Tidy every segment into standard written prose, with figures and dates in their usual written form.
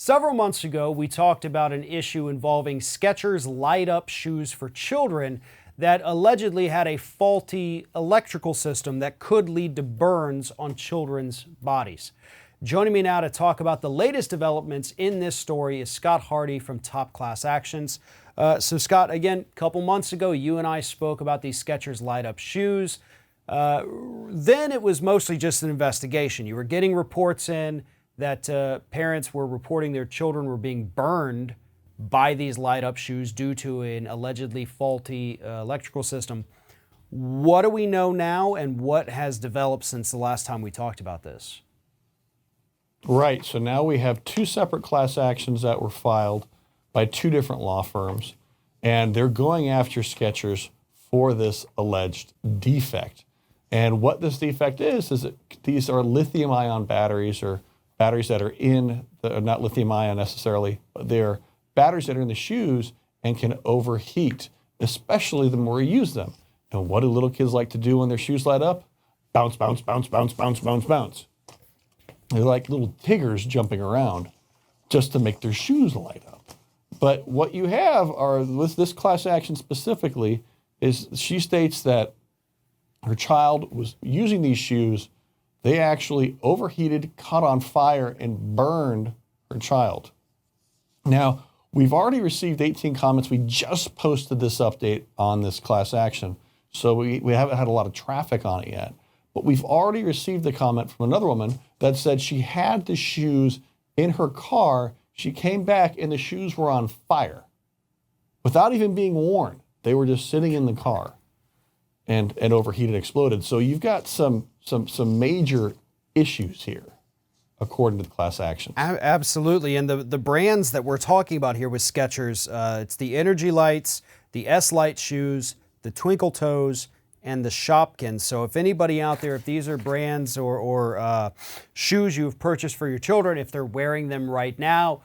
Several months ago, we talked about an issue involving Skechers light-up shoes for children that allegedly had a faulty electrical system that could lead to burns on children's bodies. Joining me now to talk about the latest developments in this story is Scott Hardy from Top Class Actions. So Scott, again, a couple months ago, you and I spoke about these Skechers light-up shoes. Then it was mostly just an investigation. You were getting reports in that parents were reporting their children were being burned by these light-up shoes due to an allegedly faulty electrical system. What do we know now, and what has developed since the last time we talked about this? Right, so now we have two separate class actions that were filed by two different law firms, and they're going after Skechers for this alleged defect. And what this defect is that these are lithium-ion batteries, or batteries that are in, not lithium-ion necessarily, but they're batteries that are in the shoes and can overheat, especially the more you use them. And what do little kids like to do when their shoes light up? Bounce, bounce, bounce, bounce, bounce, bounce, bounce. They're like little tigers jumping around just to make their shoes light up. But what you have are, with this class action specifically, is she states that her child was using these shoes. They actually overheated, caught on fire, and burned her child. Now, we've already received 18 comments. We just posted this update on this class action, so we haven't had a lot of traffic on it yet. But we've already received a comment from another woman that said she had the shoes in her car. She came back and the shoes were on fire without even being worn. They were just sitting in the car and overheated, exploded. So you've got some major issues here, according to the class action. Absolutely. And the brands that we're talking about here with Skechers, it's the Energy Lights, the S-Light shoes, the Twinkle Toes, and the Shopkins. So if anybody out there, if these are brands or shoes you've purchased for your children, if they're wearing them right now,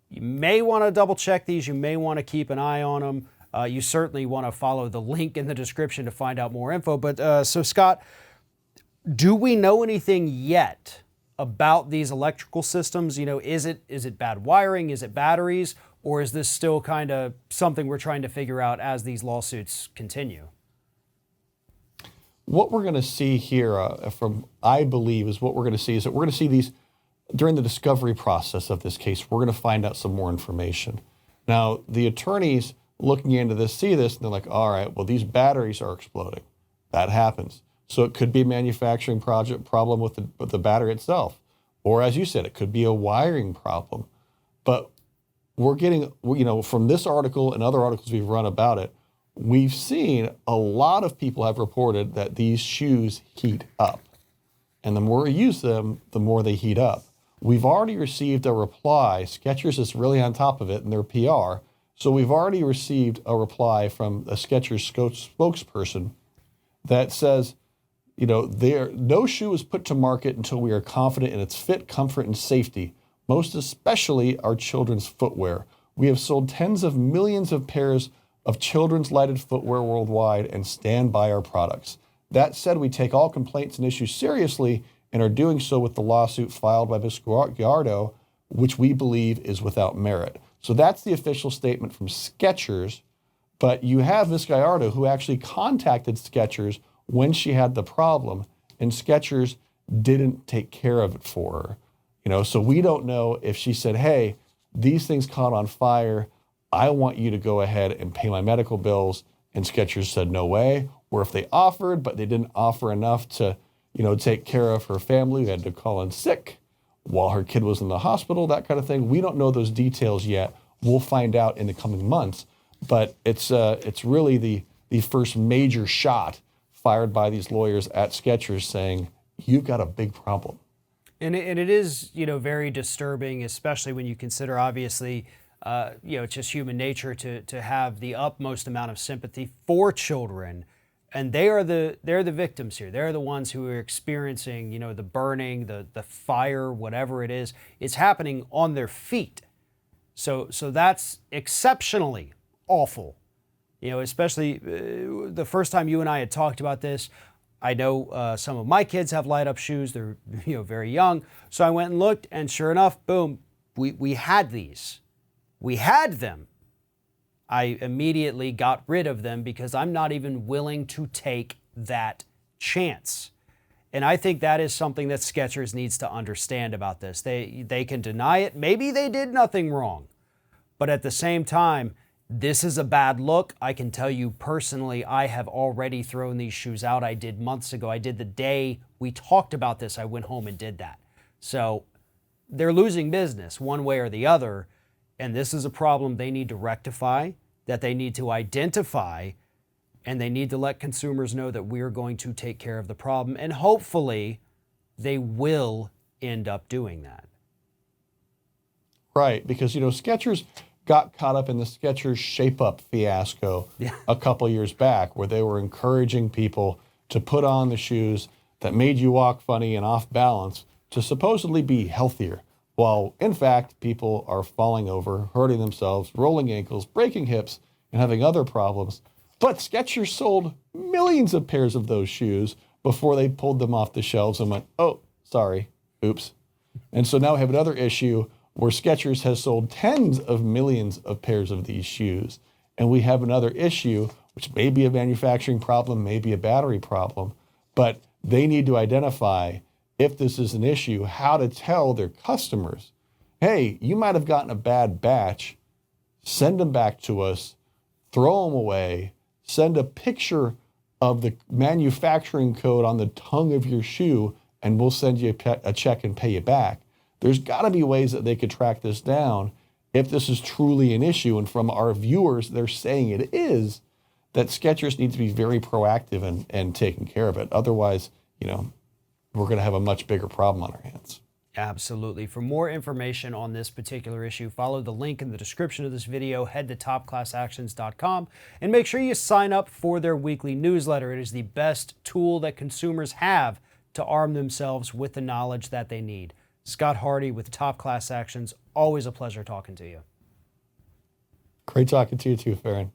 you may want to double check these. You may want to keep an eye on them. You certainly want to follow the link in the description to find out more info. But so Scott, do we know anything yet about these electrical systems? You know, is it bad wiring? Is it batteries? Or is this still kind of something we're trying to figure out as these lawsuits continue? What we're going to see here, I believe, is we're going to see these during the discovery process of this case. We're going to find out some more information. Now, the attorneys looking into this see this, and they're like, all right, well, these batteries are exploding. That happens. So it could be a manufacturing problem with the battery itself. Or, as you said, it could be a wiring problem. But we're getting, from this article and other articles we've run about it, we've seen a lot of people have reported that these shoes heat up. And the more you use them, the more they heat up. We've already received a reply. Skechers is really on top of it in their PR. So we've already received a reply from a Skechers spokesperson that says, no shoe is put to market until we are confident in its fit, comfort, and safety, most especially our children's footwear. We have sold tens of millions of pairs of children's lighted footwear worldwide and stand by our products. That said, we take all complaints and issues seriously and are doing so with the lawsuit filed by Ms. Gallardo, which we believe is without merit. So that's the official statement from Skechers, but you have Ms. Gallardo who actually contacted Skechers when she had the problem, and Skechers didn't take care of it for her. So we don't know if she said, hey, these things caught on fire, I want you to go ahead and pay my medical bills, and Skechers said no way, or if they offered, but they didn't offer enough to, take care of her family, they had to call in sick while her kid was in the hospital, that kind of thing. We don't know those details yet. We'll find out in the coming months, but it's really the first major shot fired by these lawyers at Skechers saying, you've got a big problem. And it is, very disturbing, especially when you consider, obviously, it's just human nature to have the utmost amount of sympathy for children. And they're the victims here. They're the ones who are experiencing, the burning, the fire, whatever it is. It's happening on their feet. So that's exceptionally awful. Especially the first time you and I had talked about this, I know some of my kids have light up shoes. They're very young. So I went and looked, and sure enough, boom, we had these. We had them. I immediately got rid of them because I'm not even willing to take that chance. And I think that is something that Skechers needs to understand about this. They can deny it. Maybe they did nothing wrong. But at the same time, this is a bad look. I can tell you personally, I have already thrown these shoes out. I did months ago. I did the day we talked about this. I went home and did that. So they're losing business one way or the other. And this is a problem they need to rectify, that they need to identify, and they need to let consumers know that we're going to take care of the problem. And hopefully they will end up doing that. Right, because, Skechers got caught up in the Skechers Shape Up fiasco a couple years back, where they were encouraging people to put on the shoes that made you walk funny and off balance to supposedly be healthier. While, in fact, people are falling over, hurting themselves, rolling ankles, breaking hips, and having other problems. But Skechers sold millions of pairs of those shoes before they pulled them off the shelves and went, oh, sorry, oops. And so now we have another issue where Skechers has sold tens of millions of pairs of these shoes. And we have another issue, which may be a manufacturing problem, may be a battery problem, but they need to identify, if this is an issue, how to tell their customers, hey, you might have gotten a bad batch, send them back to us, throw them away, send a picture of the manufacturing code on the tongue of your shoe, and we'll send you a check and pay you back. There's got to be ways that they could track this down if this is truly an issue. And from our viewers, they're saying it is, that Skechers needs to be very proactive and taking care of it. Otherwise, we're going to have a much bigger problem on our hands. Absolutely. For more information on this particular issue, follow the link in the description of this video, head to topclassactions.com, and make sure you sign up for their weekly newsletter. It is the best tool that consumers have to arm themselves with the knowledge that they need. Scott Hardy with Top Class Actions. Always a pleasure talking to you. Great talking to you too, Farron.